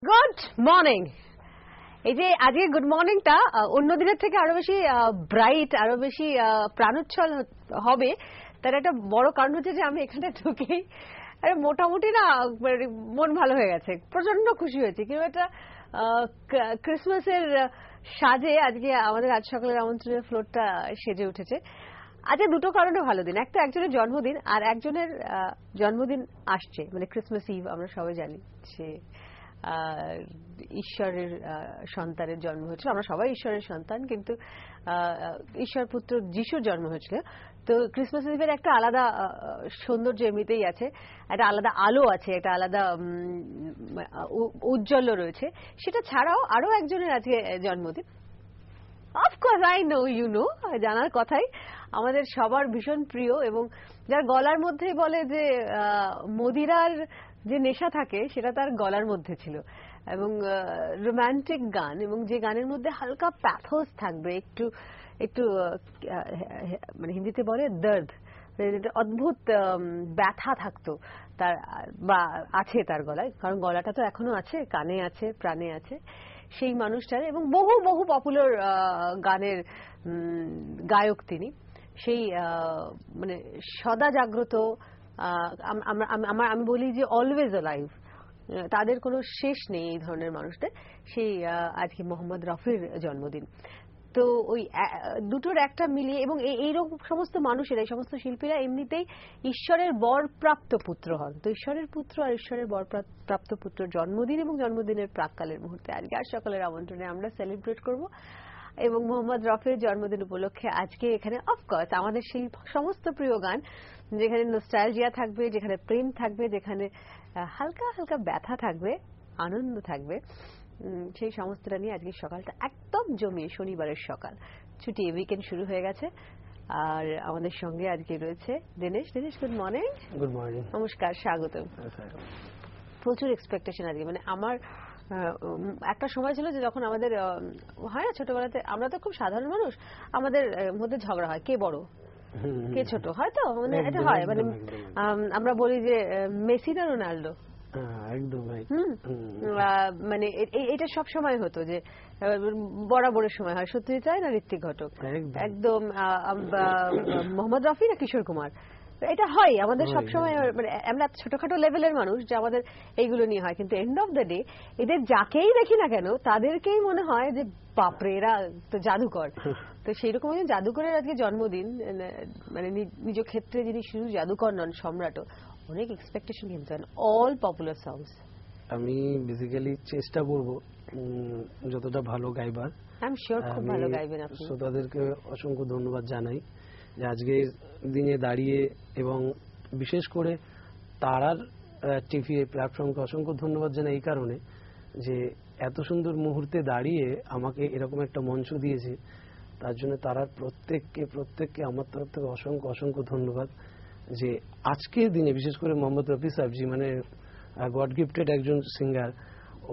Good morning. এই যে আজকে গুড মর্নিংটা অন্য দিনের থেকে আরো বেশি ব্রাইট, আরো বেশি প্রাণোচ্ছল হবে, তার একটা বড় কারণ হচ্ছে যে আমি এখানে ঢুকেই মোটামুটি না মন ভালো হয়ে গেছে, প্রচন্ড খুশি হয়েছে। কিন্তু একটা ক্রিসমাসের সাজে আজকে আমাদের আজ সকালের আমন্ত্রণের ফ্লোরটা সেজে উঠেছে। আজকে দুটো কারণে ভালো দিন, একটা একজনের জন্মদিন আর একজনের জন্মদিন আসছে, মানে ক্রিসমাস ইভ। আমরা সবাই জানি যে ঈশ্বরের সন্তানের জন্ম হয়েছিল, আমরা সবাই ঈশ্বরের সন্তান, কিন্তু ঈশ্বর পুত্র যিশুর জন্ম হয়েছিল। তো ক্রিসমাস ইভের একটা আলাদা সৌন্দর্য এমনিতেই আছে, একটা আলাদা আলো আছে, একটা আলাদা উজ্জ্বল্য রয়েছে। সেটা ছাড়াও আরো একজনের আজকে জন্মদিন। Of course I know, you know, জানার কথাই, আমাদের সবার ভীষণ প্রিয় এবং যার গলার মধ্যেই বলে যে মদিরার যে নেশা থাকে সেটা তার গলার মধ্যে ছিল, এবং রোমান্টিক গান, এবং যে গানের মধ্যে হালকা প্যাথোস থাকবে, একটু একটু মানে হিন্দিতে বলে দর্দ, অদ্ভুত ব্যথা থাকতো তার, বা আছে তার গলায়, কারণ গলাটা তো এখনো আছে, কানে আছে, প্রাণে আছে সেই মানুষটার। এবং বহু বহু পপুলার গানের গায়ক তিনি, সেই মানে সদা জাগ্রত, আমি বলি যে অলওয়েজ অ্যালাইভ, তাদের কোনো শেষ নেই এই ধরনের মানুষদের। সেই আজকে মোহাম্মদ রফির জন্মদিন। তো ওই দুটোর একটা মিলিয়ে, এবং এইরকম সমস্ত মানুষেরা, এই সমস্ত শিল্পীরা এমনিতেই ঈশ্বরের বরপ্রাপ্ত পুত্র হন। তো ঈশ্বরের পুত্র আর ঈশ্বরের বরপ্রাপ্ত পুত্র জন্মদিন এবং জন্মদিনের প্রাক্কালের মুহূর্তে আজকে আর সকালের আমন্ত্রণে আমরা সেলিব্রেট করব। এবং মোহাম্মদ রফির জন্মদিন উপলক্ষে আজকে এখানে অফকোর্স আমাদের সেই সমস্ত প্রিয় গান, যেখানে নস্টালজিয়া থাকবে, যেখানে প্রেম থাকবে, যেখানে হালকা হালকা ব্যথা থাকবে, আনন্দ থাকবে, সেই সমস্তটা নিয়ে আজকে সকালটা একদম জমিয়ে, শনিবারের সকাল, ছুটি, উইকেন্ড শুরু হয়ে গেছে। আর আমাদের সঙ্গে আজকে রয়েছে Dinesh. Dinesh, good morning. Good morning, নমস্কার, স্বাগত। প্রচুর এক্সপেকটেশন আজকে, মানে আমার একটা সময় ছিল যে যখন আমাদের হয় না ছোটবেলাতে, আমরা তো খুব সাধারণ মানুষ, আমাদের মধ্যে ঝগড়া হয় কে বড় কে ছোট, হয়তো মানে এটা হয়, মানে আমরা বলি যে মেসি না রোনাল্ডো, মানে এটা সব সময় হতো যে বরাবরের সময় হয় সত্যজিৎ না ঋত্বিক ঘটক, একদম মোহাম্মদ রফি না কিশোর কুমার, এটা হয় আমাদের সবসময়। মানে আমরা ছোটখাটো লেভেলের মানুষ যে আমাদের এইগুলো নিয়ে হয়, কিন্তু এন্ড অফ দ্য ডে এদের যাকেই দেখি না কেন তাদেরকেই মনে হয় যে বাপরে এরা তো জাদুকর। তো সেইরকম জাদুকরের আজকে জন্মদিন, মানে নিজ ক্ষেত্রে যিনি শুধু জাদুকর নন, সম্রাটও, অনেক এক্সপেকটেশন কিন্তু অল পপুলার সংস। আমি বেসিক্যালি চেষ্টা করব যতটা ভালো গাইবার। আই এম শিওর খুব ভালো গাইবেন আপনি। শ্রোতাদেরকে অসংখ্য ধন্যবাদ জানাই যে আজকের দিনে দাঁড়িয়ে, এবং বিশেষ করে তারার টিভি প্ল্যাটফর্মকে অসংখ্য ধন্যবাদ জানাই এই কারণে যে এত সুন্দর মুহূর্তে দাঁড়িয়ে আমাকে এরকম একটা মঞ্চ দিয়েছে, তার জন্য তারার প্রত্যেককে আমার তরফ থেকে অসংখ্য অসংখ্য ধন্যবাদ। যে আজকের দিনে বিশেষ করে মোহাম্মদ রফি সাহেবজি, মানে গড গিফটেড একজন সিঙ্গার,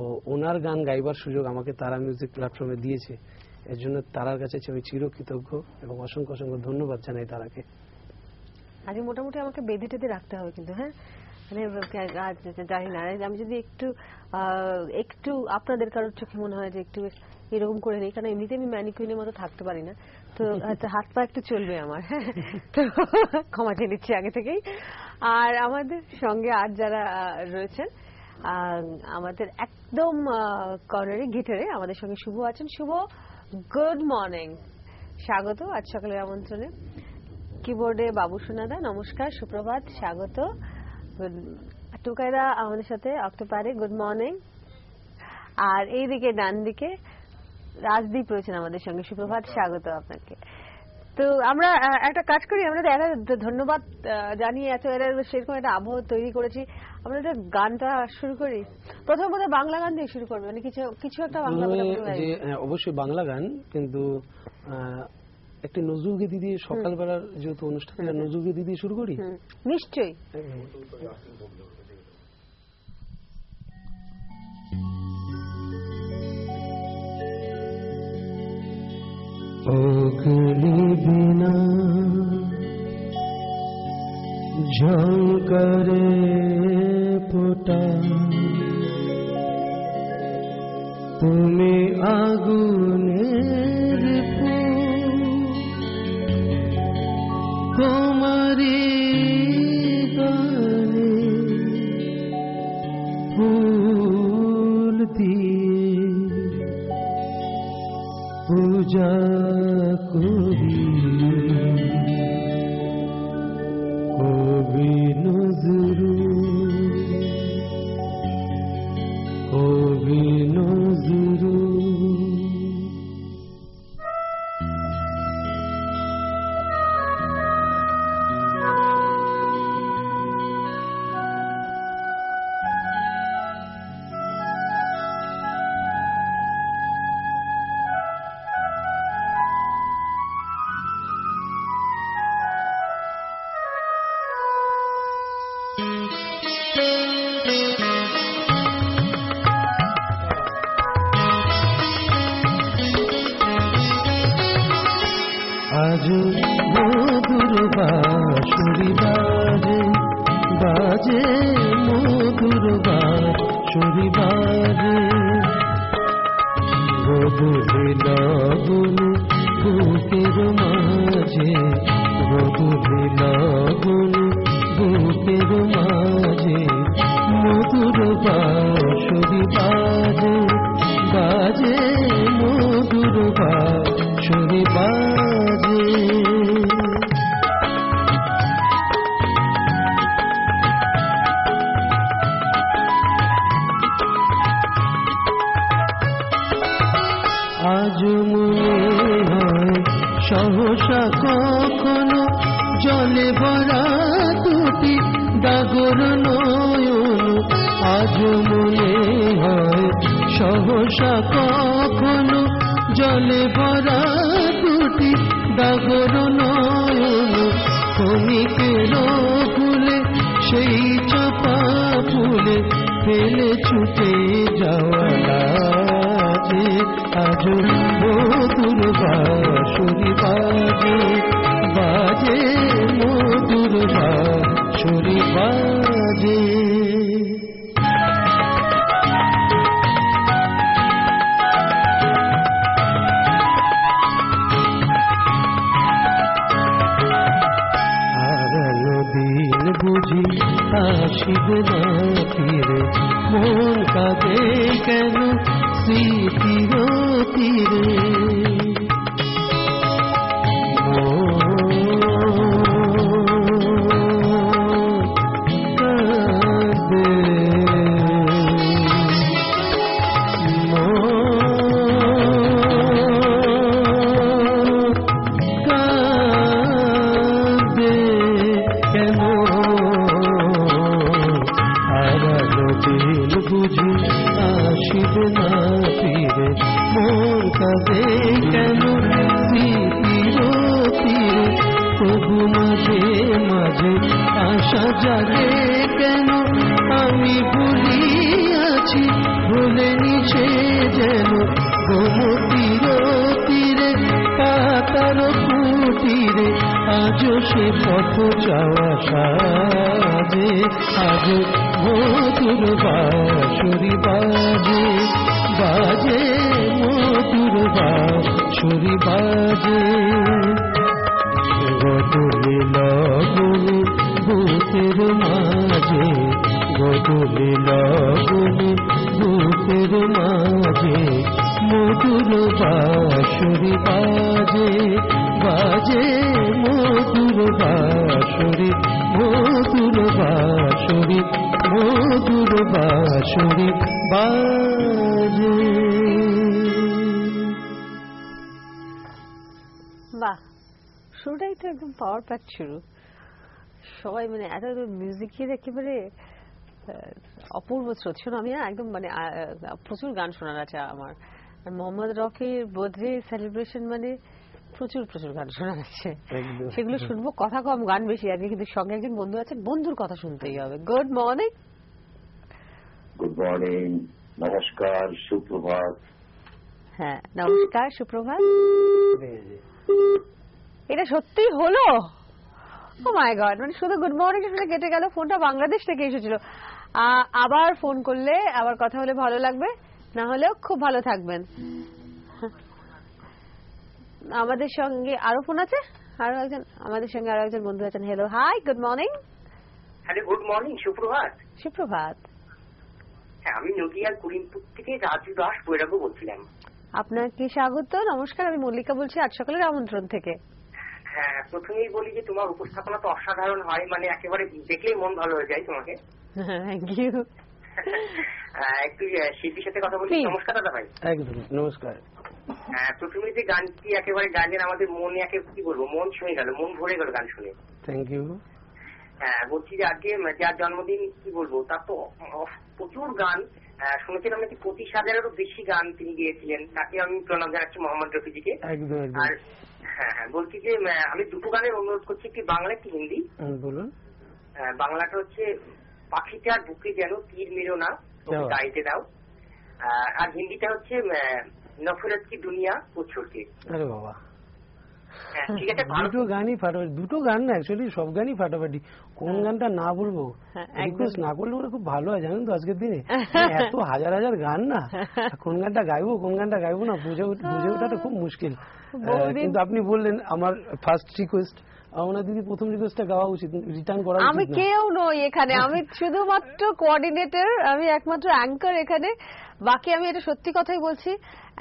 ও ওনার গান গাইবার সুযোগ আমাকে তারা মিউজিক প্ল্যাটফর্মে দিয়েছে, এর জন্য তারার কাছে আমি চিরকৃতজ্ঞ এবং অসংখ্য অসংখ্য ধন্যবাদ জানাই তারাকে। আজ মোটামুটি আমাকে বেঁধে টেঁধে রাখতে হবে কিন্তু, হ্যাঁ, মানে জানি না, আমি যদি একটু আপনাদের কারোর চোখে মনে হয় যে একটু এরকম করে নেই, কারণ এমনিতে আমি ম্যানিকুইনের মতো থাকতে পারি না, তো হাত পা একটু চলবে আমার, হ্যাঁ, তো ক্ষমা চেয়ে নিচ্ছি আগে থেকেই। আর আমাদের সঙ্গে আর যারা রয়েছেন, আমাদের একদম কর্নারে গিটারে আমাদের সঙ্গে শুভ আছেন। শুভ, গুড মর্নিং, স্বাগত আজ সকালের আমন্ত্রণে। কিবোর্ডে বাবু সোনাদা, নমস্কার, সুপ্রভাত, স্বাগত। টুকাইদা আমাদের সাথে অক্টোপারে, গুড মর্নিং। আর এইদিকে ডান দিকে রাজদীপ রয়েছেন আমাদের সঙ্গে, সুপ্রভাত, স্বাগত আপনাকে। তো আমরা একটা কাজ করি, আমরা ধন্যবাদ জানিয়ে এত সেরকম একটা আবহ তৈরি করেছি, আমরা একটা গানটা শুরু করি। প্রথম বোধহয় বাংলা গান দিয়ে শুরু করবে, মানে কিছু একটা বাংলা, অবশ্যই বাংলা গান, কিন্তু একটি নজরুল গীতি দিয়ে সকালবেলার যেহেতু অনুষ্ঠান, নজরুল গীতি দিয়ে শুরু করি। নিশ্চয়ই। অগ্নি বিনা ঝঙ্কারে ফোটা তুমি আগুনের তোমারি গানে ফুল দিয়ে পূজা করি কবি নজরুল আজ মধুর বাঁশুরি বাজে বাজে মধুর বাঁশুরি বাজে গোধূলি লগন বুকের মাঝে গোধূলি লগন বুকের মাঝে মধুর বাঁশুরি বাজে বাজে মধুর বাঁশুরি বাজে আজ মনে হয় সহসা কখনো জলে ভরা দুটি ডাগর নয়ন আজ মনে হয় সহসা কখনো জলে ভরা দুটি ডাগর নয়ন ক্ষণিকের ফুলে সেই চাপা ফুলে ফেলে ছুটে যাওয়া লাগে আজ মধুর বাঁশুরি বাজে বাজে মধুর বাঁশুরি বাজে বুঝি আসিবে না ফিরে মন কাঁদে কেন স্মৃতির তীরে বুঝি আসিবে না ফিরে মন কাঁদে কেন স্মৃতির তীরে তবু মাঝে মাঝে আশা জাগে কেন আমি ভুলিয়াছি ভুলে নিছে যেন গোমতীর তীরে পাতার কুটিরে আজ সে পথ যাওয়া সাজে আজ মধুর বাঁশুরি বাজে বাজে মধুর বাঁশুরি বাজে গোধূলি লগন বুকের মাঝে গোধূলি লগন বুকের মাঝে মধুর বাঁশুরি বাজে বাজে মধুর বাঁশুরি মধুর বাঁশুরি মধুর বাঁশুরি বাজে বাহ শুরুটাই তো একদম পাওয়ার প্যাক শুরু সবাই মানে এত মিউজিকের একেবারে অপূর্ব স্রোত শোনো আমি একদম মানে প্রচুর গান শোনার আছে আমার মোহাম্মদ রফির বার্থডে সেলিব্রেশন মানে প্রচুর প্রচুর গান শোনার আছে সেগুলো শুনবো কথা কম গান বেশি আজকে কিন্তু সঙ্গে একজন বন্ধু আছে বন্ধুর কথা শুনতেই হবে গুড মর্নিং গুড মর্নিং নমস্কার সুপ্রভাত হ্যাঁ নমস্কার সুপ্রভাত এটা সত্যি হলো ও মাই গড মানে শুধু গুড মর্নিং শুনে কেটে গেল ফোনটা বাংলাদেশ থেকে এসেছিল আবার ফোন করলে আবার কথা হলে ভালো লাগবে না হলেও খুব ভালো থাকবেন। আমাদের সঙ্গে আরো ফোন আছে, আমাদের সঙ্গে আরো একজন বন্ধু আছেন। Hello, hi, good morning. Hello, good morning, সুপ্রভাত। সুপ্রভাত। হ্যাঁ, আমি নদিয়ার করিমপুর থেকে রাজু দাস বৈরাগ্য বলছিলাম। আপনাকে স্বাগত। নমস্কার, আমি মল্লিকা বলছি আজ সকালের আমন্ত্রণ থেকে। হ্যাঁ, প্রথমেই বলি যে তোমার উপস্থাপনা তো অসাধারণ হয়, মানে একেবারে দেখলেই মন ভালো হয়ে যায় তোমাকে। Thank you. একটু শিল্পীর সাথে কথা বলি। নমস্কার দাদা ভাই। একদম নমস্কার। হ্যাঁ, প্রথমে যে গানটি একেবারে গাইলেন আমাদের মনে কি বলবো, মন ছুঁয়ে গেল, মন ভরে গেল গান শুনে। Thank you. হ্যাঁ, বলছি যে আজকে যার জন্মদিন কি বলবো, তার তো প্রচুর গান শুনেছিলাম, নাকি 25,000-এরও বেশি গান তিনি গিয়েছিলেন। তাকে আমি প্রণাম জানাচ্ছি মোহাম্মদ রফিজিকে। আর হ্যাঁ, বলছি যে আমি দুটো গানের অনুরোধ করছি, একটি বাংলা একটি হিন্দি। বলুন। বাংলাটা হচ্ছে পাখিটার বুকে যেন তীর মেরো না, গাইতে দাও। আর হিন্দিটা হচ্ছে নফরত কি দুনিয়া ও ছোটে। আরে বাবা, ঠিক আছে। দুটো গানই ফাটাফাটি, দুটো গান না অ্যাকচুয়ালি সব গানই ফাটাফাটি। কোন গানটা না বলবো, রিকোয়েস্ট না করলে ওরা খুব ভালো হয় জানেন তো আজকের দিনে। এত হাজার হাজার গান না, কোন গানটা গাইবো কোন গানটা গাইবো না বুঝে ওঠাটা খুব মুশকিল। কিন্তু আপনি বললেন আমার ফার্স্ট রিকোয়েস্ট, আমার দিদি প্রথম রিকোয়েস্টটা গাওয়া উচিত, রিটার্ন করা উচিত। আমি কেউ নই এখানে, আমি শুধুমাত্র কোঅর্ডিনেটর, আমি একমাত্র অ্যাঙ্কার এখানে। বাকি আমি এটা সত্যি কথাই বলছি,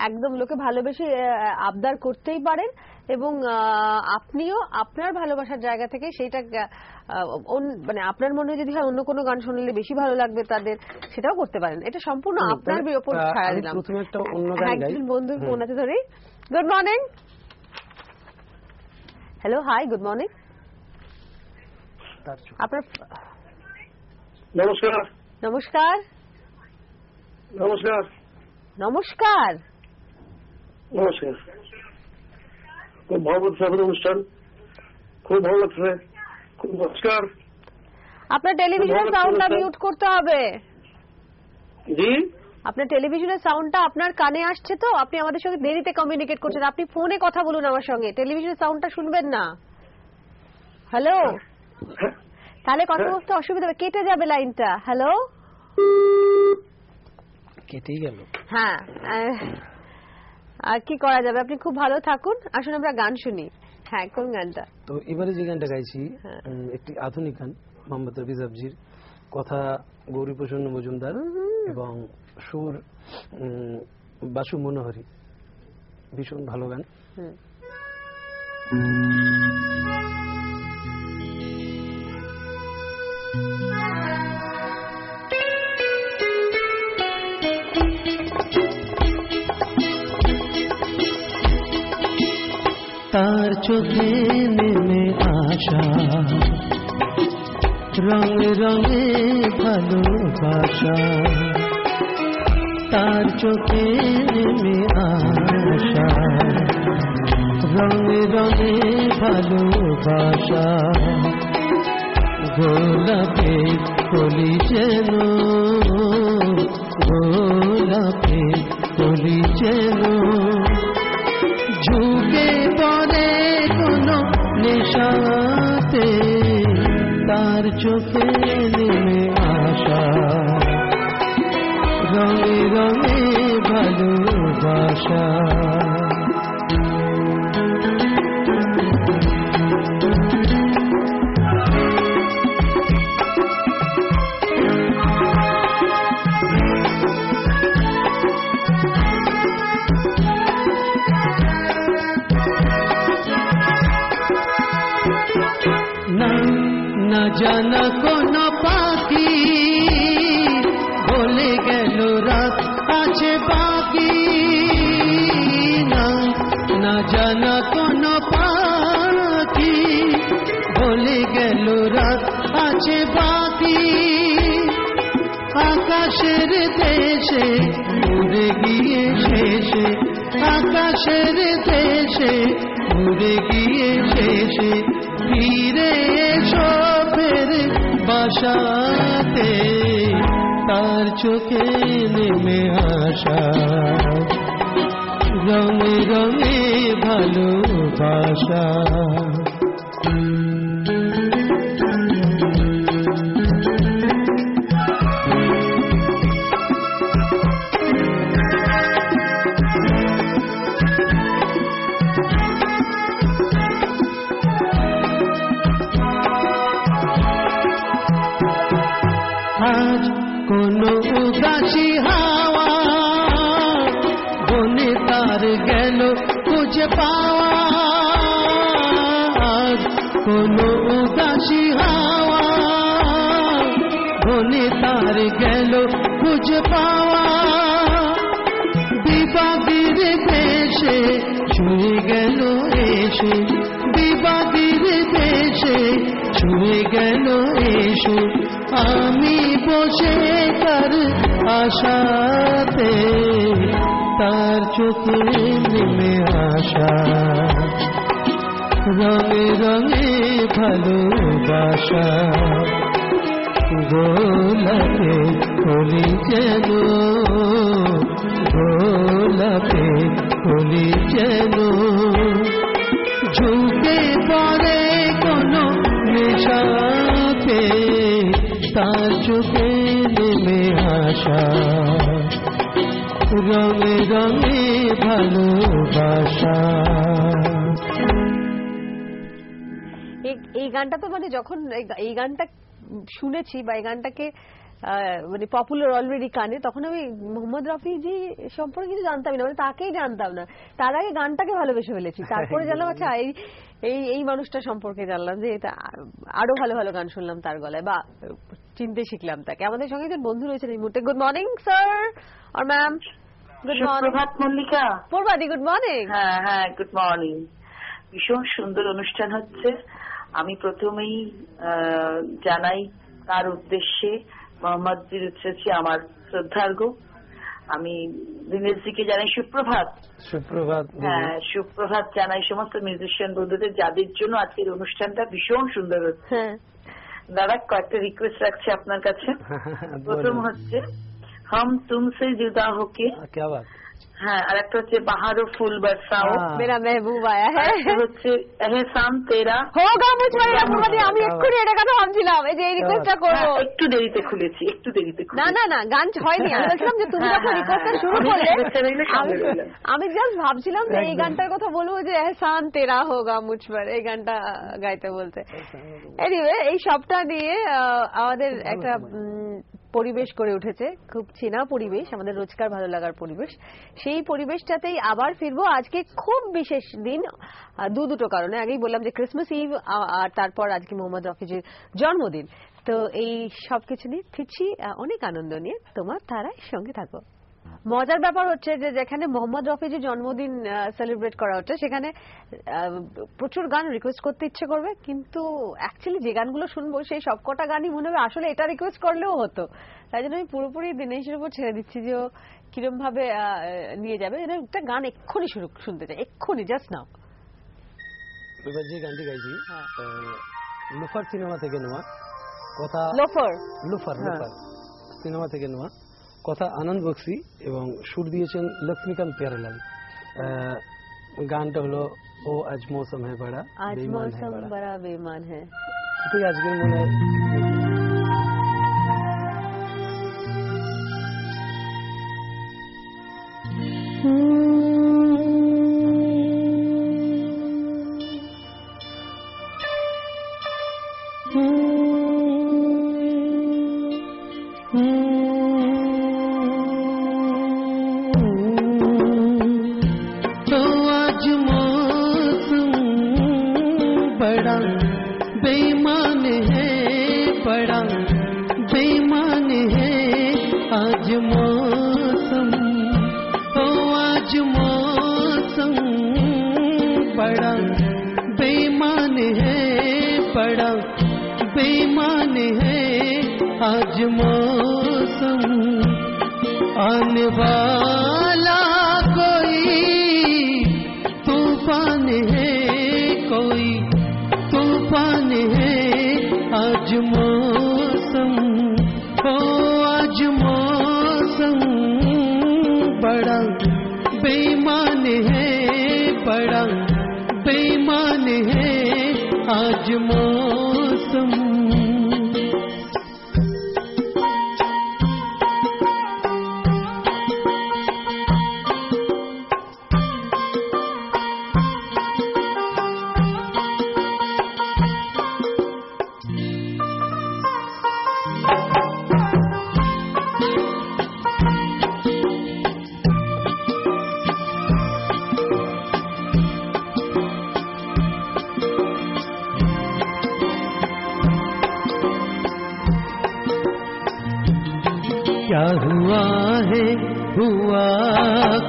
একদম লোকে ভালোবেসে আবদার করতেই পারেন, এবং আপনিও আপনার ভালোবাসার জায়গা থেকে সেইটা মানে আপনার মনে যদি হয় অন্য কোনো গান শুনলে বেশি ভালো লাগবে তাদের, সেটাও করতে পারেন। এটা সম্পূর্ণ আপনার উপর ছাড়া দিলাম। প্রথমে একটা অন্য গান গাই। একজন বন্ধুর ফোন আছে ধরে। Good morning. Hello, hi, good morning. আপনার নমস্কার। নমস্কার। নমস্কার। নমস্কার। নমস্কার। খুব ভালো স্বাগত অনুষ্ঠান, খুব ভালো লাগছে। খুব নমস্কার। আপনার টেলিভিশনের সাউন্ডটা মিউট করতে হবে। জি, আপনার টেলিভিশনের সাউন্ডটা আপনার কানে আসছে তো, আপনি আমাদের সঙ্গে দেরিতে কমিউনিকেট করছেন। আপনি ফোনে কথা বলুন আমার সঙ্গে, টেলিভিশনের সাউন্ডটা শুনবেন না। হ্যালো, তাহলে কথা বলতে অসুবিধা হবে, কেটে যাবে লাইনটা। হ্যালো, কেটেই গেল। হ্যাঁ, আর কি করা যাবে, আপনি খুব ভালো থাকুন। আসুন আমরা গান শুনি। হ্যাঁ, কোন গানটা? তো এবারে যে গানটা গাইছি একটি আধুনিক গান, মোহাম্মদ রফি সাহেবজির, কথা গৌরী প্রসন্ন মজুমদার এবং সুর বাসু মনোহরি। ভীষণ ভালো গান। তার চোখে নেমে আসা রঙে রঙে ভালোবাসা, তার চোখে নেমে আসা রঙে রঙে ভালোবাসা, গোলাপের কলি যেন, গোলাপের কলি যেন ঝুঁকে পড়ে কোনো নেশাতে, তার চোখে নেমে আসা রঙে রঙে ভালোবাসা। না জানা কোন পাখি বলে গেল রাত আছে বাকি, না জানা কোন পাখি বলে গেল রাত আছে বাকি, আকাশের দেশে উড়ে গিয়ে শেষে, আকাশের দেশে উড়ে গিয়ে শেষে ফিরে এসো ফের বাসাতে, তার চোখে নেমে আসা রঙে রঙে ভালোবাসা। গেল খুঁজে পাওয়া কোনো উদাসী হাওয়া বনে তার গেল খুঁজে পাওয়া বিবাদীর দেশে ছুঁয়ে গেল এসে বিবাদীর দেশে ছুঁয়ে গেল এসে আমি বসে তার আশাতে তার চোখে নেমে আসা রঙে রঙে ভালোবাসা গোলাপে কলি যেন গোলাপে কলি যেন ঝুঁকে পড়ে কোনো নেশাতে তার চোখে নেমে আসা রঙে রঙে ভালোবাসা। এই গানটা তো মানে যখন এই গানটা শুনেছি বা এই গানটাকে মানে পপুলার অলরেডি কানে, তখন আমি মোহাম্মদ রফিজি সম্পর্কে কিছু জানতাম না, মানে তাকেই জানতাম না। তার আগে গানটাকে ভালোবেসে ফেলেছি, তারপরে জানলাম আচ্ছা এই মানুষটা সম্পর্কে জানলাম যে এটা আরো ভালো ভালো গান শুনলাম তার গলায় বা চিনতে শিখলাম তাকে। আমাদের সঙ্গে একজন বন্ধু রয়েছেন এই মুহূর্তে। গুড মর্নিং স্যার আর ম্যাম। Good morning Mallika. পূর্বাদি গুড মর্নিং। হ্যাঁ হ্যাঁ গুড মর্নিং। ভীষণ সুন্দর অনুষ্ঠান হচ্ছে। আমি প্রথমেই জানাই তার উদ্দেশ্যে মোহাম্মদজির উদ্দেশ্যে আমার শ্রদ্ধার্ঘ। আমি দীনেশজিকে জানাই সুপ্রভাত। সুপ্রভাত। হ্যাঁ সুপ্রভাত জানাই সমস্ত মিউজিশিয়ান বন্ধুদের যাদের জন্য আজকের অনুষ্ঠানটা ভীষণ সুন্দর হচ্ছে। দাদা কয়েকটা রিকোয়েস্ট রাখছি আপনার কাছে। প্রথম হচ্ছে हम तुमसे जुदा होके, क्या बात। হ্যাঁ আর একটা হচ্ছে বাহারো ফুল বরসাও, मेरा महबूब आया है, হচ্ছে এহসান তেরা হোগা মুঝ पर। আমি এক্ষুনি এটা কথা ভাবছিলাম এই যে এই রিকোয়েস্টটা করব। একটু দেরিতে খুলেছি, একটু দেরিতে না না না গান হয়নি। আমি বলছিলাম যে তুমি যখন রিকোয়েস্টটা শুরু করলে আমি জাস্ট ভাবছিলাম যে এই গানটার কথা বলবো যে এহসান তেরা হোগা মুঝ पर, এই গানটা গাইতে বলতে। এনিওয়ে এই সবটা নিয়ে আমাদের একটা পরিবেশ গড়ে উঠেছে, খুব চেনা পরিবেশ, আমাদের রোজকার ভালো লাগার পরিবেশ। সেই পরিবেশটাতেই আবার ফিরবো। আজকে খুব বিশেষ দিন দুটো কারণে। আগেই বললাম যে ক্রিসমাস ইভ, আর তারপর আজকে মোহাম্মদ রফিজির জন্মদিন। তো এই সবকিছু নিয়ে ফিরছি অনেক আনন্দ নিয়ে। তোমার তারাই সঙ্গে থাকো। মজার ব্যাপার হচ্ছে যে যেখানে মোহাম্মদ রফিজির জন্মদিন সেলিব্রেট করা হচ্ছে সেখানে প্রচুর গান রিকোয়েস্ট করতে ইচ্ছে করবে, কিন্তু অ্যাকচুয়ালি যে গানগুলো শুনবো সেই সবকটা গানই মনে হবে আসলে এটা রিকোয়েস্ট করলেও হতো। তাই জন্য আমি পুরোপুরি দিনেশের উপর ছেড়ে দিচ্ছি যে ও কিরম ভাবে নিয়ে যাবে। একটা গান এক্ষুনি শুনতে চাই, এক্ষুনি জাস্ট নাও। এবার যে গানটি গাইছি লোফার সিনেমা থেকে নেওয়া কথা। লোফার লোফার লোফার সিনেমা থেকে নেওয়া কথা আনন্দ বক্সি এবং সুর দিয়েছেন লক্ষ্মীকান্ত প্যারেলাল। গানটা হলো ও আজ মৌসুম হ্যায় বড়া, আজ মৌসুম বড়া বেমান হ্যায়। এটাই আজকের মনে হয় आज मौसम आने वाला कोई तूफान है, कोई तूफान है। आज मौसम ओ आज मौसम बड़ा बेईमान है, बड़ा बेईमान है। आज मौसम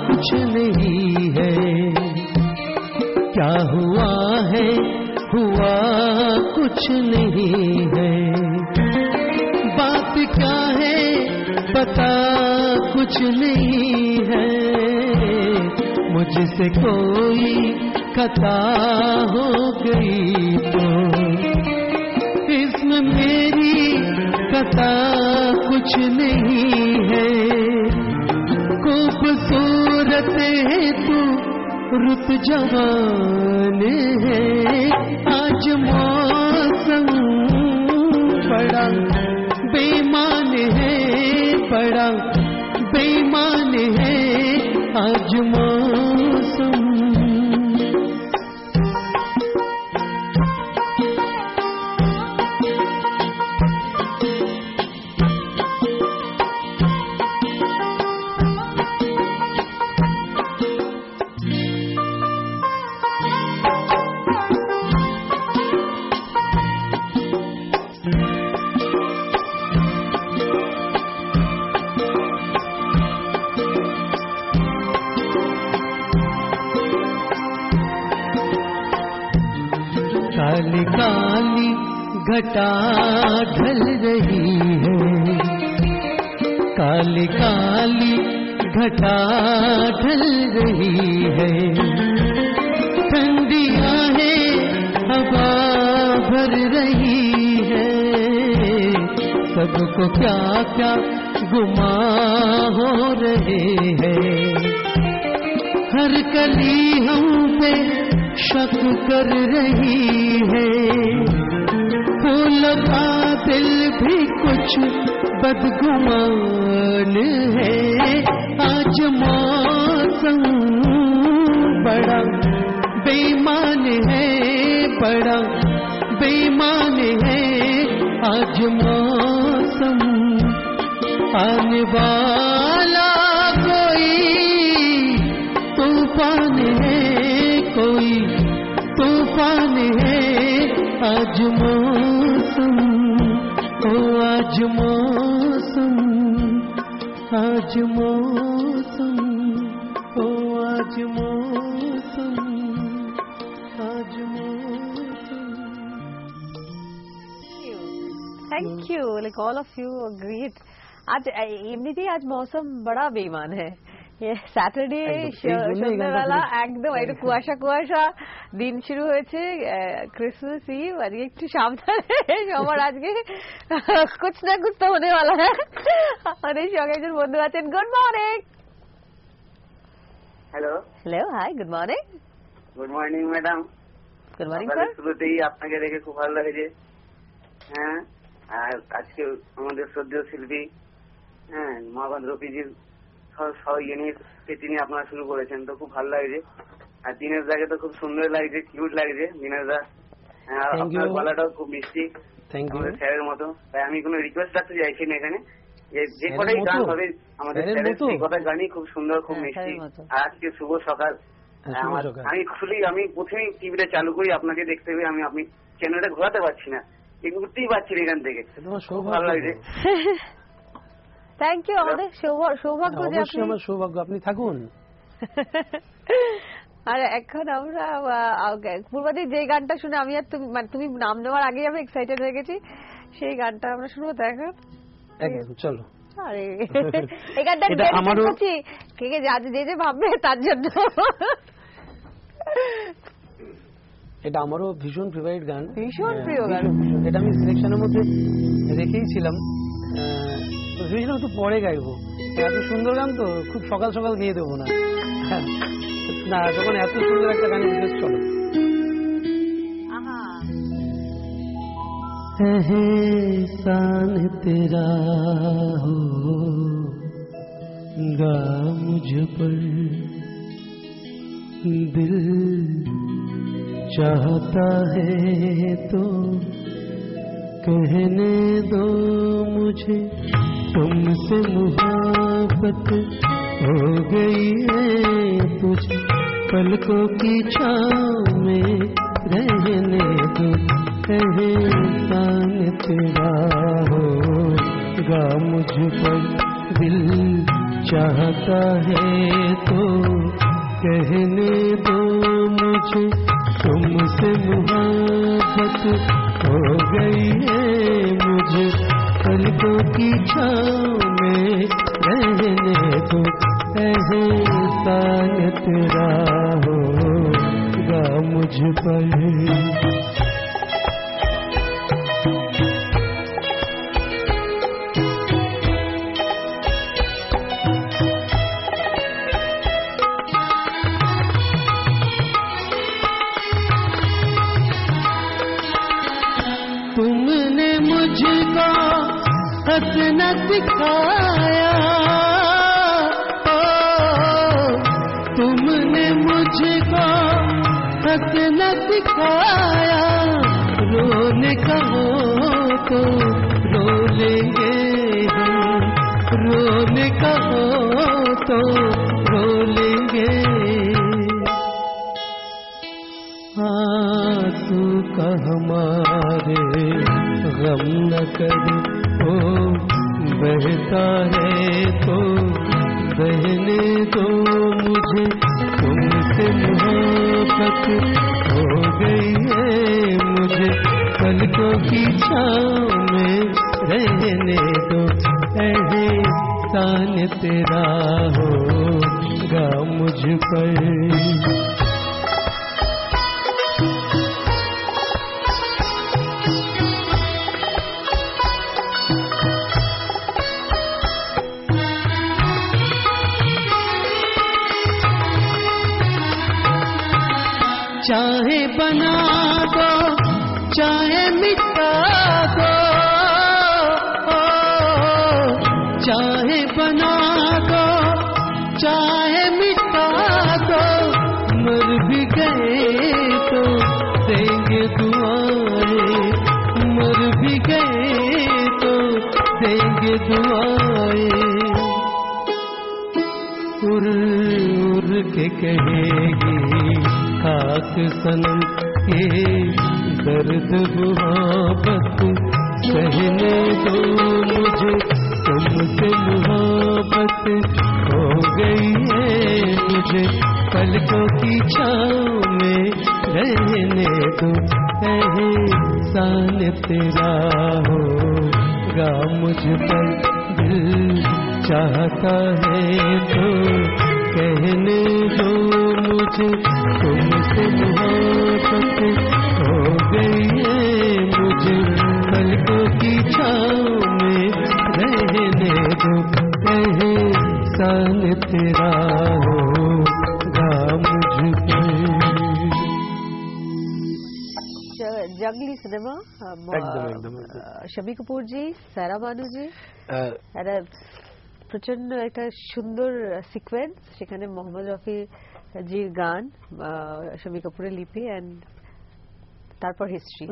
कुछ नहीं है, क्या हुआ है हुआ कुछ नहीं है, बात क्या है पता कुछ नहीं है, मुझसे कोई खता हो गई तो इसमें मेरी खता कुछ नहीं है, खूबसूरत है तू रुत जवान है, आज मौसम बड़ा बेईमान है, बड़ा बेईमान है आज मौसम। काली काली घटा ढल रही है, काली काली घटा ढल रही है, ठंडियां है हवा भर रही है, सबको क्या क्या गुमा हो रहे हैं, हर कली हम पे शक कर रही है, फूल का दिल भी कुछ बदगुमान है, आज मौसम बड़ा बेईमान है, बड़ा बेईमान है आज मौसम, आने वाला कोई तूफान है, कोई तूफान है आज मौसम, ओ आज मौसम, आज मौसम, ओ आज मौसम, आज मौसम। Thank you, like all of you great. आज এমনিতেই আজ মৌসুম বড় বেইমান है, স্যাটারডে সন্ধ্যাবেলা একদম একটু কুয়াশা কুয়াশা দিন শুরু হয়েছে, ক্রিসমাস ইভ, আজকে একটু সাবধানে সবার, আজকে কুছ না কুছ তো হনে वाला है। আমাদের সঙ্গে একজন বন্ধু আছেন, good morning. Hello hello, hi, good morning. Good morning madam. Good morning sir. শুরুতেই আপনাকে দেখে খুব ভালো লাগছে। হ্যাঁ, আর আজকে আমাদের শ্রদ্ধেয় শিল্পী মোহাম্মদ রফিজির তিনি আপনারা শুরু করেছেন, তো খুব ভালো লাগছে। আর দিনের দাকে তো খুব সুন্দর লাগছে, কিউট লাগছে দিনের দা, আপনার গলাটাও খুব মিষ্টি আমাদের স্যারের মতো। তাই আমি কোনো রিকোয়েস্ট রাখতে চাইছি না এখানে, যে কটাই গান হবে আমাদের স্যারের সেই কটা গানই খুব সুন্দর, খুব মিষ্টি। আর আজকে শুভ সকাল, আমি প্রথমেই টিভিটা চালু করি আপনাকে দেখতে হবে, আমি চ্যানেলটা ঘোরাতে পারছি না, ঘুরতেই পারছি না এখান থেকে, ভালো লাগছে। থ্যাংক ইউ, আমাদের সৌভাগ্য যে আপনি, আমার সৌভাগ্য আপনি থাকুন। আর এখন আমরা পূর্বাদি যে গানটা শুনে আমি আর তুমি নাম নেওয়ার আগেই আমি এক্সাইটেড হয়ে গেছি, সেই গানটা আমরা শুনবো। তো এখন একদম চলো। আরে এই গানটা আমারও কে কে যে ভাববে তার জন্য, এটা আমারও ভীষণ ফেভারিট গান, ভীষণ প্রিয় গান। এটা আমি সিলেকশনের মধ্যে রেখেইছিলাম, ভেবেছিলাম একটু পরে গাইবো, এত সুন্দর গান তো খুব সকাল সকাল গিয়ে দেবো না, না যখন এত সুন্দর একটা গান জিজ্ঞেস চলো। एहसान तेरा होगा मुझ पर, दिल चाहता है तो कहने दो मुझे, तुमसे मुहब्बत हो गई है, तुझे पलकों की छाँव में रहने दो, एहसान तेरा होगा मुझ पर, दिल चाहता है तो कहने दो मुझे, तुमसे मुहब्बत हो गई है मुझे, पलकों की छाँव में रहने दो, एहसान तेरा होगा मुझ पर। तुमने मुझको हंसना सिखाया, तुमने मुझको हंसना सिखाया, रोने का हो तो रो लेंगे हम, रोने का हो तो रो लेंगे, आंसू का हमारे गम न करे, ओ बहता है तो बहने दो मुझे, तुमसे मोहब्बत हो गई है मुझे, पलकों की छाँव में रहने दो, एहसान तेरा होगा मुझ पर। चाहे बना दो चाहे मिटा दो, चाहे बना दो चाहे मिटा दो, मर भी गए तो देंगे दुआएं, मर भी गए तो देंगे दुआएं, उड़ उड़ के कहेगी खाक सनम ये दर्द मोहब्बत सहने दो मुझे, तुमसे मोहब्बत हो गई है मुझे, पलकों की छाँव में रहने दो, एहसान तेरा होगा मुझ पर। दिल चाहता है तो कहने दो मुझे, तुमसे मोहब्बत हो गई है मुझे, पलकों की छाँव में रहने दो, एहसान तेरा होगा मुझ पर। जंगली सिनेमा, शमी कपूर जी, सारा बानू जी, প্রচন্ড একটা সুন্দর সিকোয়েন্স, সেখানে মোহাম্মদ রফি জির গান, শমী কাপুরের লিপি, এন্ড তারপর হিস্ট্রি,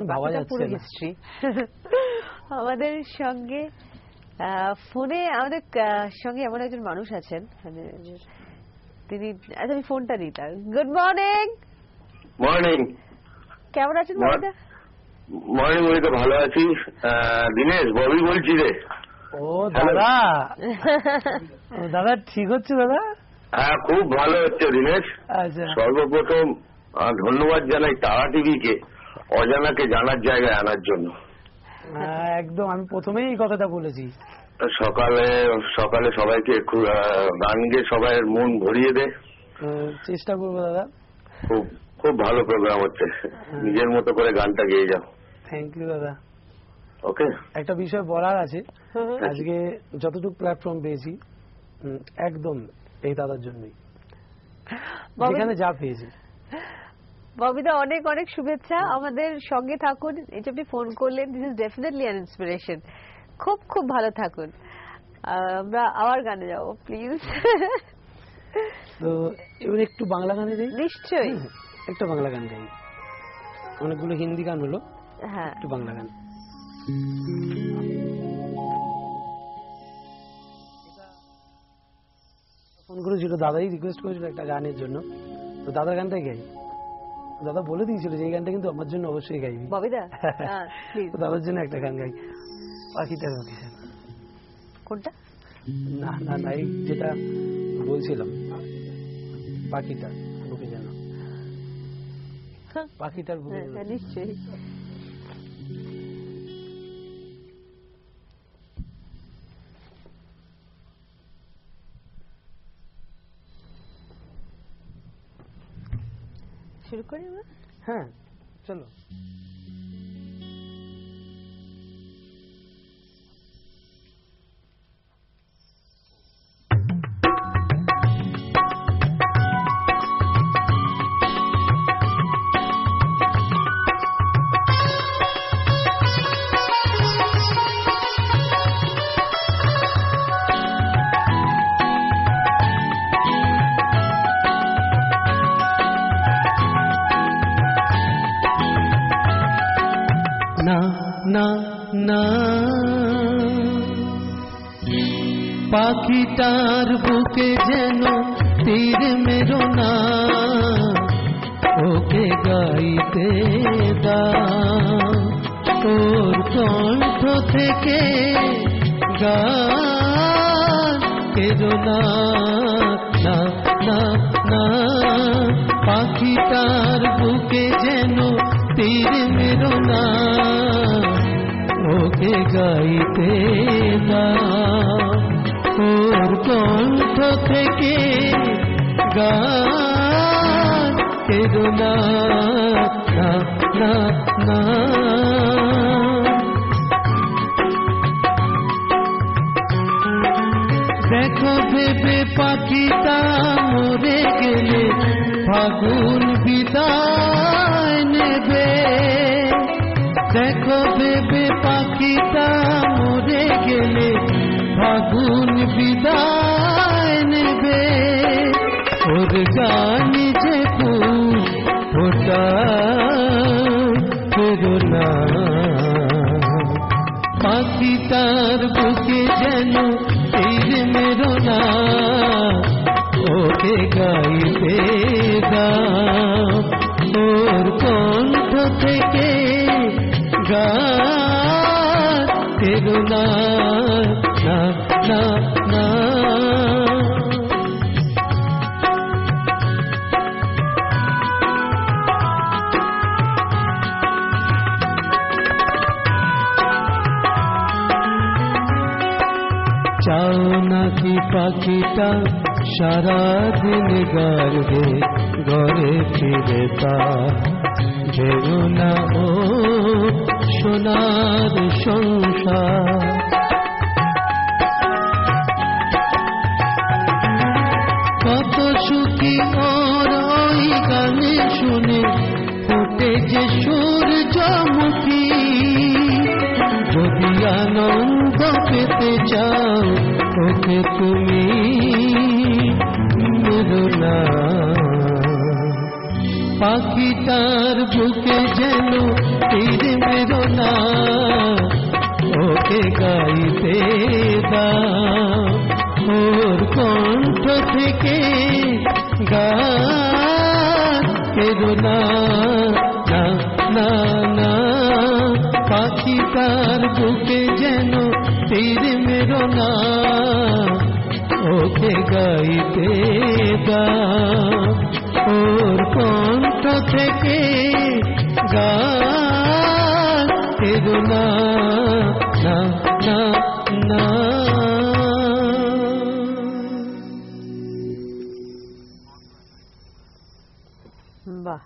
পুরো হিস্ট্রি। আমাদের সঙ্গে ফোনে আমাদের সঙ্গে এমন একজন মানুষ আছেন, মানে তিনি, আচ্ছা আমি ফোনটা দিই তার। Good morning. মর্নিং। কেমন আছেন ববিদা? মর্নিং, আমি তো ভালো আছি। দিনেশ, ববি বলছি রে। ও দাদা, দাদা ঠিক হচ্ছে দাদা? হ্যাঁ, খুব ভালো হচ্ছে দিনেশ। আচ্ছা, সর্বপ্রথম ধন্যবাদ জানাই তারা টিভিকে অজানাকে জানার জায়গায় আনার জন্য। একদম, আমি প্রথমেই এই কথাটা বলেছি। সকালে সকালে সবাইকে গান গেয়ে সবাই মন ভরিয়ে দে। চেষ্টা করবো দাদা। খুব খুব ভালো প্রোগ্রাম হচ্ছে, নিজের মতো করে গানটা গেয়ে যাও। থ্যাংক ইউ দাদা। ওকে, একটা বিষয় বলার আছে, আজকে যতটুকু প্ল্যাটফর্ম পেয়েছি একদম এই দাদার জন্যই, যেখানে যা পেয়েছি। ববিদা, অনেক অনেক শুভেচ্ছা, আমাদের সঙ্গে থাকুন, এই যে আপনি ফোন করলেন, this is definitely an inspiration. খুব খুব ভালো থাকুন, আমরা আবার গানে যাবো প্লিজ। তো এবার একটু বাংলা গানে যাই। নিশ্চয়ই, একটু বাংলা গান গাই, অনেকগুলো হিন্দি গান হলো, হ্যাঁ একটু বাংলা গান। ফোন করেছিল দাদাই, রিকোয়েস্ট করেছিল একটা গানের জন্য, তো দাদার গানটাই গাই। দাদা বলে দিয়েছিল যে এই গানটা কিন্তু আমার জন্য অবশ্যই গাইবি ববিদা, দাদার জন্য একটা গান গাই, পাখিটার লোকেশন। কোনটা? না না না, এই যেটা বলছিলাম পাখিটার বুকে যেন, পাখিটার বুকে নিশ্চয়ই। শুরু করি আমরা? হ্যাঁ চলো। না না না, পাখিটার বুকে যেন তীর মেরো না, ওকে গাইতে দাও, ওর কণ্ঠ থেকে গান কেরো না, না না না, পাখিটার বুকে যেন তীর মেরো না, ওকে গাইতে দাও, ওর কণ্ঠ থেকে গান কেরো না, না না না। দেখো ভেবে পাখিটা মরে গেলে ফাগুন বিদায় নেবে, দেখো ভেবে পাখিটা মরে গেলে ফাগুন বিদায় নেবে, ওর গান যে ফুল ফোটায় না, পাখিটার বুকে যেন তীর মেরো না, ওকে গাইতে দাও, ওর কণ্ঠ থেকে গান কেরো না, না না না। চাও নাকি পাখিটা সারাদিন গাড়বে ঘরে ফিরে, তা ভেবো না ও সোনার সংসার, কত সুখী ওর ওই গানে শুনে ফোটে যে সূর্যমুখী, যদি আনন্দ পেতে চাও ওকে তুমি মেরো না, পাখিটার বুকে যেন তীর মেরো না, ওকে গাইতে দাও, ওর কণ্ঠ থেকে গান কেরো না, না না না, পাখিটার বুকে যেন তীর মেরো না, ওকে গাইতে দাও, ওর কণ্ঠ থেকে গান কেরো না, না না না। বাহ,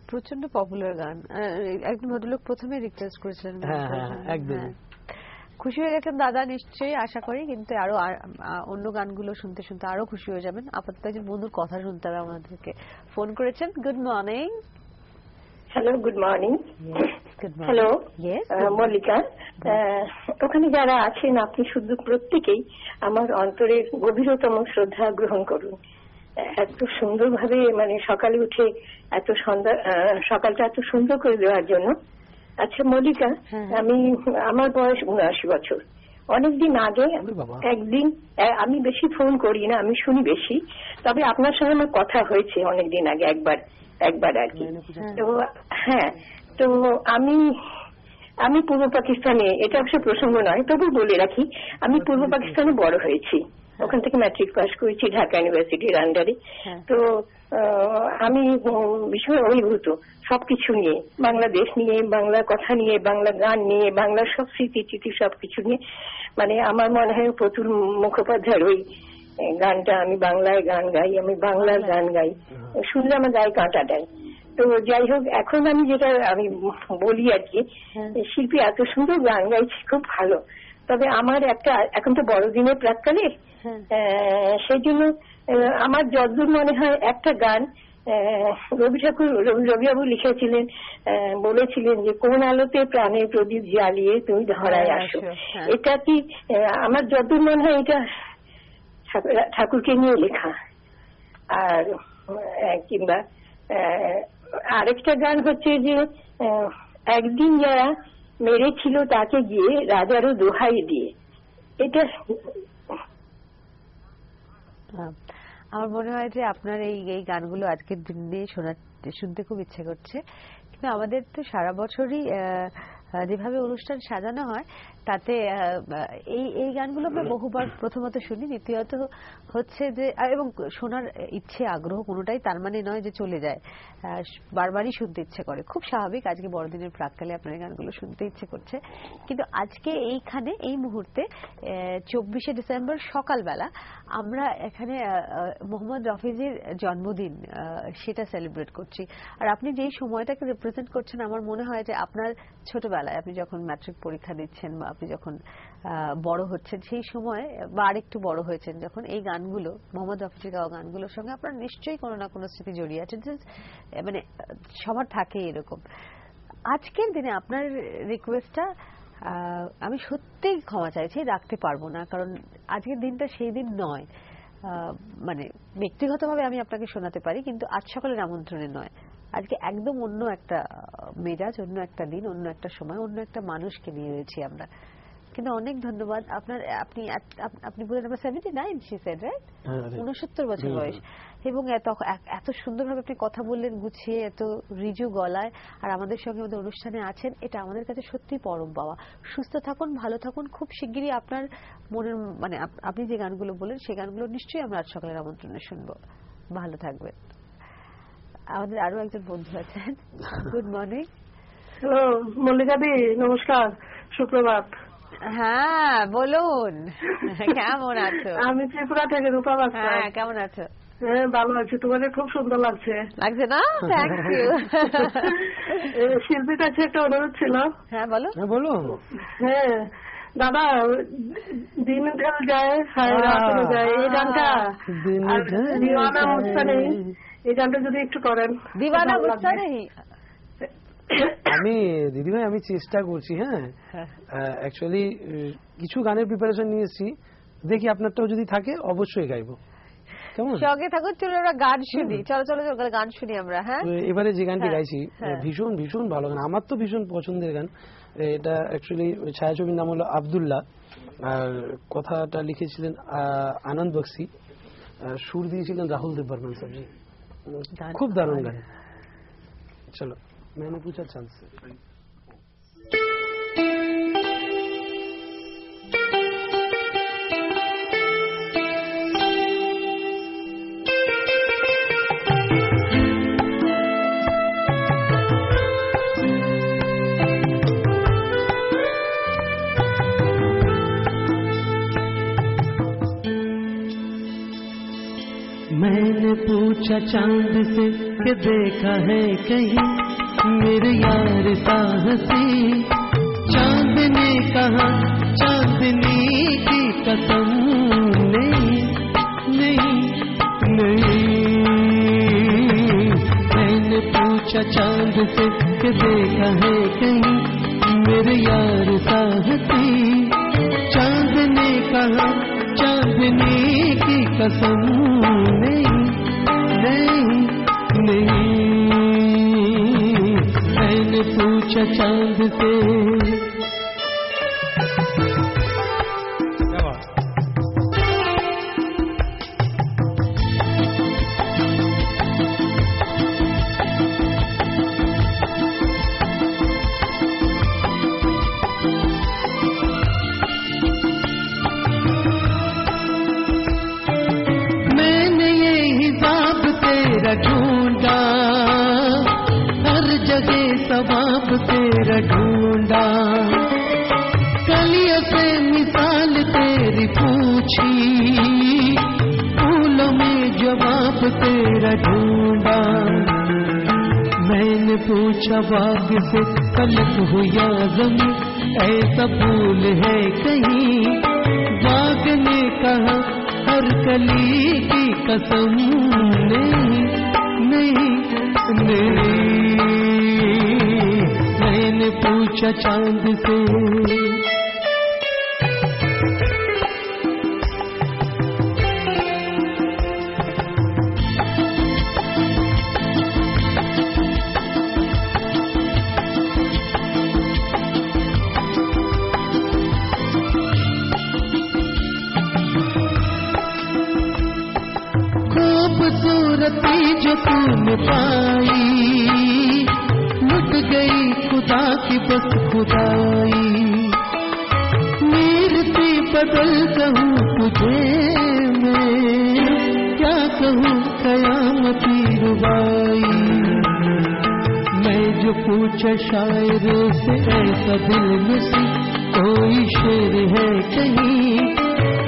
প্রচন্ড পপুলার গান। একজন ভদ্রলোক প্রথমে রিকোয়েস্ট করেছিলেন। একদম খুশি হয়ে গেছেন দাদা নিশ্চয়ই, আশা করি। কিন্তু আরো অন্য গানগুলো শুনতে শুনতে আরো খুশি হয়ে যাবেন। আপাতত একজন বন্ধুর কথা শুনতে হবে আমাদেরকে। ফোন করেছেন। Good morning. Hello, good morning. Hello, Mallika. ওখানে যারা আছেন আপনি শুধু প্রত্যেকেই আমার অন্তরের গভীরতম শ্রদ্ধা গ্রহণ করুন। এত সুন্দরভাবে মানে সকালে উঠে এত সকালটা এত সুন্দর করে দেওয়ার জন্য। আচ্ছা মল্লিকা, আমার বয়স 79 বছর। অনেকদিন আগে একদিন, আমি বেশি ফোন করি না, আমি শুনি বেশি, তবে আপনার সঙ্গে আমার কথা হয়েছে অনেকদিন আগে একবার আর কি। তো হ্যাঁ, তো আমি আমি পূর্ব পাকিস্তানে, এটা অবশ্য প্রসঙ্গ নয়, তবু বলে রাখি, আমি পূর্ব পাকিস্তানে বড় হয়েছি, ওখান থেকে ম্যাট্রিক পাস করেছি ঢাকা ইউনিভার্সিটির আন্ডারে। তো আমি ভীষণ অভিভূত সবকিছু নিয়ে, বাংলাদেশ নিয়ে, বাংলা কথা নিয়ে, বাংলা গান নিয়ে, বাংলার সব স্মৃতি সবকিছু নিয়ে। মানে আমার মনে হয় প্রতুল মুখোপাধ্যায়ের ওই গানটা, আমি বাংলায় গান গাই, আমি বাংলার গান গাই, শুনলে আমার গায়ে কাঁটা দেয়। তো যাই হোক, এখন আমি যেটা আমি বলি আর কি, শিল্পী এত সুন্দর গান গাইছে, খুব ভালো। তবে আমার একটা, এখন তো বড়দিনের প্রাক্কালে, সেই জন্য আমার যতদূর মনে হয় একটা গান রবিবাবু লিখেছিলেন, বলেছিলেন যে কোন আলোতে প্রাণের প্রদীপ জ্বালিয়ে তুমি ধরায় আসো। এটা কি আমার যতদূর মনে হয় এটা ঠাকুরকে নিয়ে লেখা। আর কিংবা আরেকটা গান হচ্ছে যে একদিন যারা মেরেছিল তাকে গিয়ে রাজারও দোহাই দিয়ে। এটা আমার মনে হয় যে আপনার এই গানগুলো আজকের দিনে শুনতে খুব ইচ্ছে করছে। কিন্তু আমাদের তো সারা বছরই যেভাবে অনুষ্ঠান সাজানো হয় তাতে এই গানগুলো আমরা বহুবার প্রথমত শুনি, দ্বিতীয়ত হচ্ছে যে, এবং শোনার ইচ্ছে আগ্রহ কোনোটাই তার মানে নয় যে চলে যায়, বারবারই শুনতে ইচ্ছে করে। খুব স্বাভাবিক, আজকে বড়দিনের প্রাক্কালে আপনার গানগুলো শুনতে ইচ্ছে করছে। কিন্তু আজকে এইখানে এই মুহূর্তে 24শে ডিসেম্বর সকালবেলা আমরা এখানে মোহাম্মদ রফিজির জন্মদিন সেটা সেলিব্রেট করছি। আর আপনি যেই সময়টাকে রিপ্রেজেন্ট করছেন, আমার মনে হয় যে আপনার ছোটবেলায় আপনি যখন ম্যাট্রিক পরীক্ষা দিচ্ছেন বা আপনি যখন বড় হচ্ছেন সেই সময়, বা আরেকটু বড় হয়েছেন যখন, এই গানগুলো মোহাম্মদ রফিজির গাওয়া গানগুলোর সঙ্গে আপনার নিশ্চয়ই কোনো না কোনো স্মৃতি জড়িয়ে আছে, মানে সবার থাকে এরকম। আজকের দিনে আপনার রিকোয়েস্টটা আমি সত্যিই ক্ষমা চাইছি, রাখতে পারবো না, কারণ আজকের দিনটা সেই দিন নয়। মানে ব্যক্তিগতভাবে আমি আপনাকে শোনাতে পারি, কিন্তু আজ সকালের আমন্ত্রণে নয়। আজকে একদম অন্য একটা মেজাজ, অন্য একটা দিন, অন্য একটা সময়, অন্য একটা মানুষকে নিয়ে রয়েছি আমরা। কিন্তু অনেক ধন্যবাদ আপনার। আপনি বলেন আমার 79 she said, right? 69 বছর বয়স, এবং এত সুন্দরভাবে আপনি কথা বললেন গুছিয়ে, এত রিজু গলায়, আর আমাদের সঙ্গে আমাদের অনুষ্ঠানে আছেন, এটা আমাদের কাছে সত্যি পরম পাওয়া। সুস্থ থাকুন, ভালো থাকুন। খুব শিগগিরই আপনার মনের, মানে আপনি যে গানগুলো বলেন সেই গানগুলো নিশ্চয়ই আমরা আজ সকালের আমন্ত্রণে শুনবো। ভালো থাকবেন। আমাদের আরো একজন বন্ধু আছেন। Good morning. হ্যালো মল্লিকা দি, নমস্কার, সুপ্রভাত। হ্যাঁ বলুন, কেমন আছো? আমি ত্রিপুরা থেকে রূপা বাস্তা। হ্যাঁ, কেমন আছো? হ্যাঁ ভালো আছি, তোমাদের খুব সুন্দর লাগছে। লাগছে না? Thank you. শিল্পীর কাছে একটা অনুরোধ ছিল। হ্যাঁ বলো। বলো। হ্যাঁ দাদা, দিন ঢেল যায় হায় রাত যায়, এই গানটা দিওয়ানা মুস্তা নেই, এই গানটা যদি একটু করেন। দিওয়ানা মুস্তা নেই। আমি দিদিভাই আমি চেষ্টা করছি। হ্যাঁ অ্যাকচুয়ালি কিছু গানের প্রিপারেশন নিয়েছি, দেখি আপনারটাও যদি থাকে অবশ্যই গাইবো। কেমন? সঙ্গে থাকুন, চলো আমরা গান শুনি। চলো চলো গান শুনি আমরা। হ্যাঁ এবারে যে গানটি গাইছি ভীষণ ভীষণ ভালো গান, আমার তো ভীষণ পছন্দের গান। এটা অ্যাকচুয়ালি ছায়াছবির নাম হলো আব্দুল্লাহ, আর কথাটা লিখেছিলেন আনন্দ বক্সি, সুর দিয়েছিলেন রাহুল দেব বর্মন সাহেব। খুব দারুণ গান। চলো मैंने पूछा चांद से। मैंने पूछा चांद से कि देखा है कहीं मेरे यार साहसी, चांद ने कहा चांदनी की कसम नहीं नहीं नहीं। मैंने पूछा चांद से कि देखा है कहीं मेरे यार साहसी, चांद ने कहा चांदनी की कसम नहीं नहीं नहीं। मैंने पूछा चांद से। ख्वाब तेरा ढूंढा, मैंने पूछा बाग से पलक हो या ज़मीं, ऐसा भूल है कहीं? बाग ने कहा हर कली की कसम, नहीं नहीं नहीं। मैंने पूछा चांद से, खूबसूरती जो तूने पाई, लुट गई खुदा की बस खुदाई। मीर सी बदल कहूँ तुझे मैं, क्या कहूँ कयामती रुबाई। मैं जो पूछा शायरों से ऐसा दिल नसी, कोई शेर है कहीं?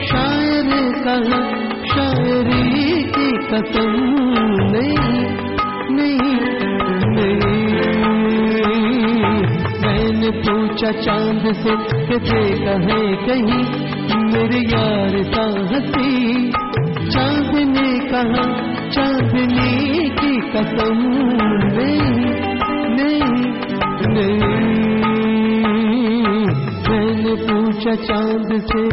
शायर कहा शायरी की कसम, नहीं नहीं नहीं। मैंने पूछा चांद से कि देखा है कहीं मेरे यार सा हंसी? चांद ने कहा चांदनी की कसम, नहीं नहीं नहीं। मैंने पूछा चांद से।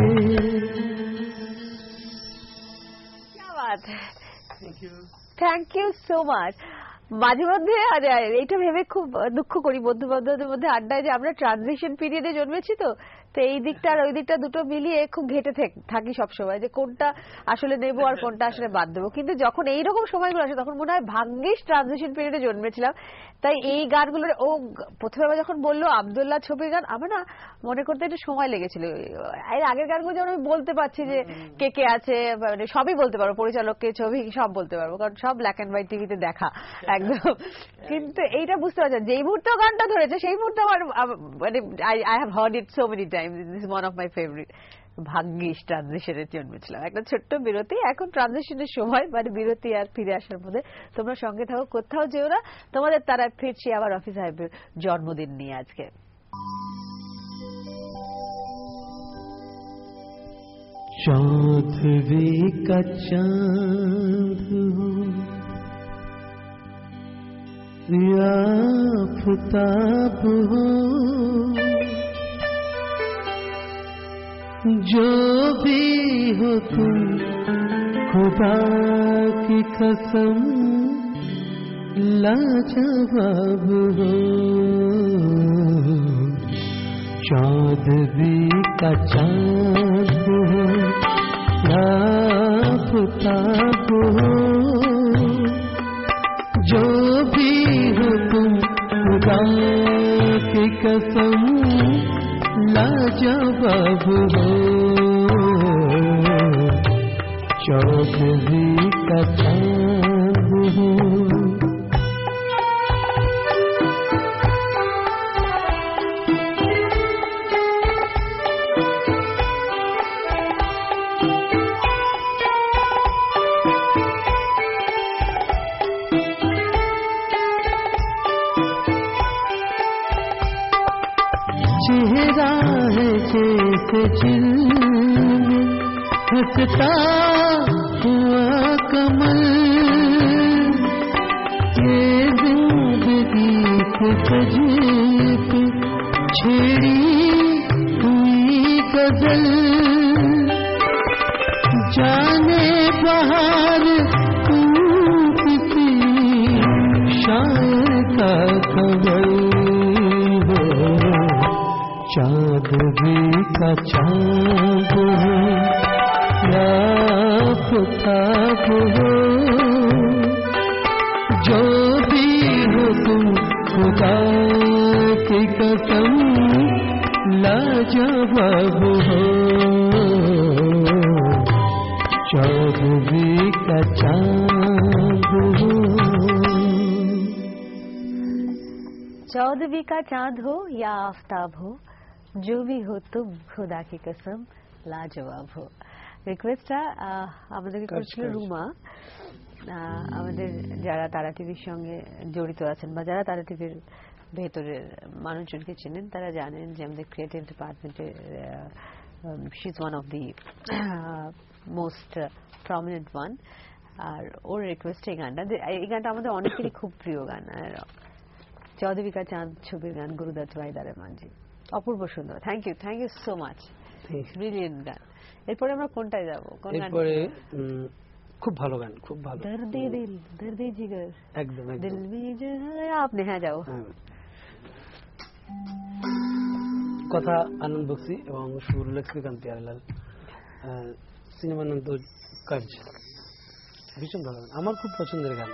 Thank you so much. মাঝে মধ্যে এইটা ভেবে খুব দুঃখ করি বন্ধু বান্ধবদের মধ্যে আড্ডায় যে আমরা ট্রানজিশন পিরিয়ডে জন্মেছি, তো এই দিকটা আর ওই দিকটা দুটো মিলিয়ে খুব ঘেটে থাকি সবসময় যে কোনটা আসলে নেবো আর কোনটা আসলে বাদ দেবো। কিন্তু যখন এইরকম সময়গুলো আসে তখন মনে হয় ভাগ্যিস ট্রানজিশন পিরিয়ডে জন্মেছিলাম। তাই এই গানগুলোর প্রথমে যখন বললো আব্দুল্লাহ ছবির গান, আমার না মনে করতে একটু সময় লেগেছিল। এর আগের গানগুলো যেমন আমি বলতে পারছি যে কে কে আছে, মানে সবই বলতে পারবো, পরিচালককে, ছবি সব বলতে পারবো, কারণ সব ব্ল্যাক অ্যান্ড হোয়াইট টিভিতে দেখা একদম। কিন্তু এইটা বুঝতে পারছি যেই মুহূর্তে গানটা ধরেছে সেই মুহূর্তে আমার মানে I have hard it so many Times, this is one of my favourite. ভাগ্যিস ট্রানজিশনের জন্মেছিলাম। একটা ছোট্ট বিরতি, এখন ট্রানজিশনের সময়, মানে বিরতি আর ফিরে আসার মধ্যে তোমরা সঙ্গে থাকো, কোথাও যেও না। তোমাদের তারা ফিরছি আবার অফিস সাহেবের জন্মদিন নিয়ে আজকে। चौदहवी का चांद हो या आफताब हो, जो भी हो तुम खुदा की कसम लाजवाब हो। चौदहवी का चांद हो या आफताब हो, जो भी हो तुम खुदा की कसम लाजवाब हो। चौदहवी का चांद हो। चेहरा है जैसे जिल्म हंसता हुआ कमल, ये जिंदगी के सजीब छेड़ी हुई गजल। जाने बहार तू किसी शायर का खबर, चांदनी का चांद हो या आफताब हो, जो भी हो तुम खुदा की कसम लाजवाब हो। चांदनी का चांद हो। चौदहवीं का चांद हो या आफ्ताब हो, जो भी हो तुम खुदा की कसम लाजवाब हो। রিকোয়েস্টটা আমাদেরকে করছিল রুমা। আমাদের যারা তারা টিভির সঙ্গে জড়িত আছেন বা যারা তারা টিভির ভেতরের মানুষজনকে চেনেন তারা জানেন যে আমাদের ক্রিয়েটিভ ডিপার্টমেন্টের she is one of the most prominent one. আর ওর রিকোয়েস্টে এই গানটা আমাদের অনেকেরই খুব প্রিয় গান। আর চৌধুরীকা চাঁদ ছবির গান, গুরুদত্ত রায়দারের মাঝি, অপূর্ব সুন্দর। Thank you so much, brilliant গান। এরপরে আমরা কোনটায় যাবো? কোন গান? খুব ভালো গান, খুব ভালো, দর্দে দিল দর্দে জিগর, একদম দিল মে जो है आपने। হ্যাঁ যাও। কথা আনন্দ বক্সি এবং সুর লক্ষ্মীকান্ত প্যারেলাল, সিনেমানন্দ কাজ। ভীষণ ভালো গান, আমার খুব পছন্দের গান।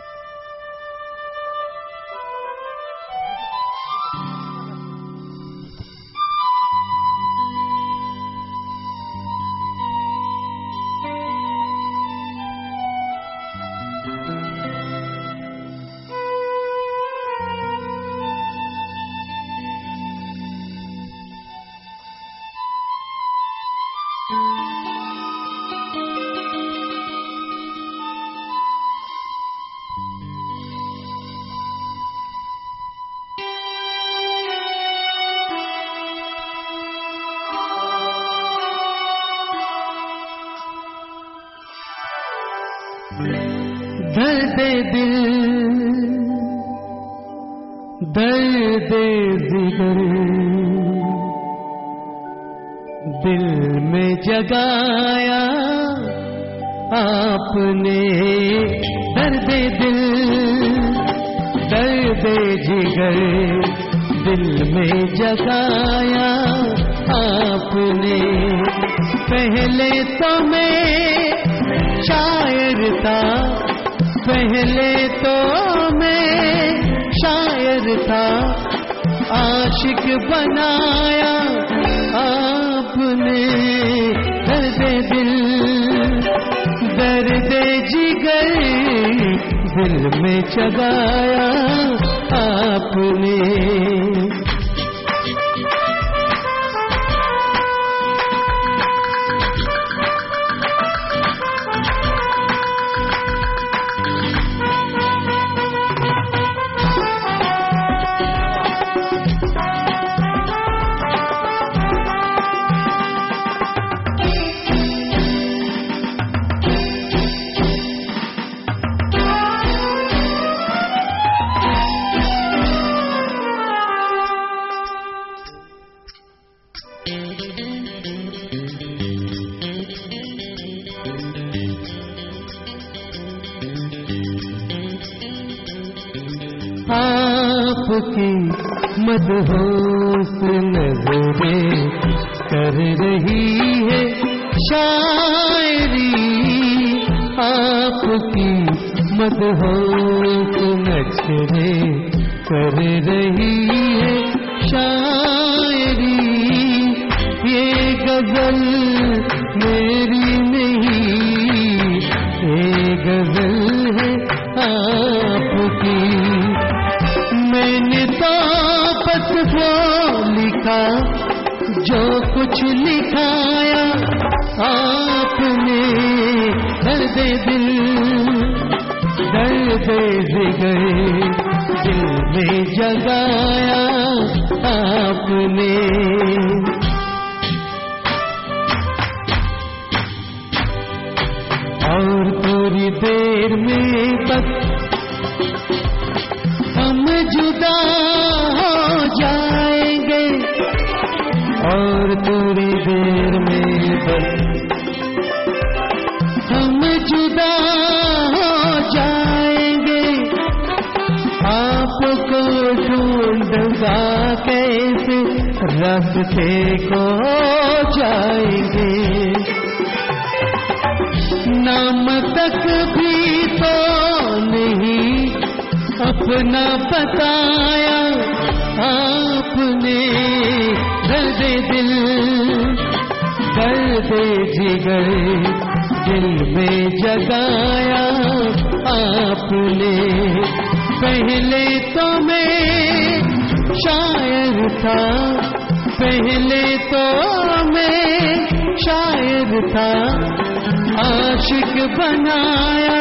दर्दे दिल दर्दे जिगर दिल में जगाया आपने, दर्दे दिल दर्दे जिगर दिल में जगाया आपने। पहले तो मैं शायर था, पहले तो मैं शायर था, आशिक बनाया आपने। दर्दे दिल दर्दे जिगर दिल में जगाया आपने। आपकी मदहोश नजरें कर रही है शायरी, आपकी मदहोश नजरें कर रही है शायरी। ये गजल मेरी नहीं, ये गजल है आपकी। मैंने तो बस वो लिखा जो कुछ लिखाया आपने। दर्दे दिल दर्दे जिगर दिल में जगाया आपने। और थोड़ी देर में बस हम जुदा हो जाएंगे, और थोड़ी देर में बस हम जुदा हो जाएंगे। आपको ढूंढूंगा कैसे रास्ते को जाएंगे। नाम तक भी तो नहीं अपना बताया आपने। दर्दे दिल दर्दे जिगर दिल में जगाया आपने। पहले तो मैं शायर था, पहले तो मैं शायर था, आशिक बनाया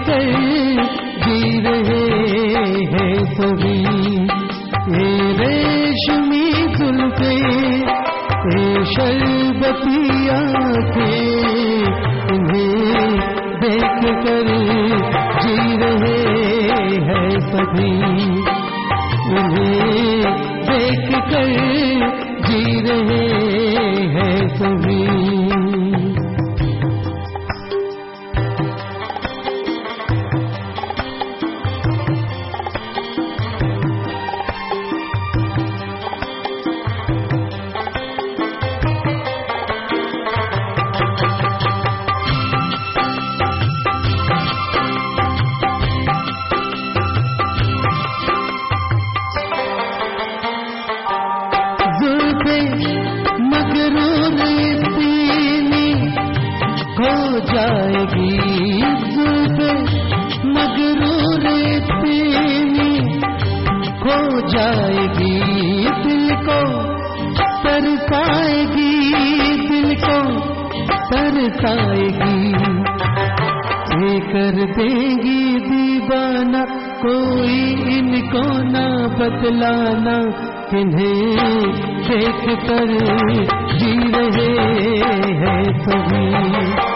कर जी रहे हैं सभी। ये रेशमी जुल्फे, ये शरबती आंखें, इन्हें देख कर जी रहे हैं सभी। इन्हें देख कर जी रहे हैं सभी। जाएगी जुल्फे मगरूर तेरी, खो जाएगी दिल को तरसाएगी, दिल को तरसाएगी। ये कर देगी दीवाना, कोई इनको ना बतलाना, किन्हें देख कर जी रहे हैं सभी।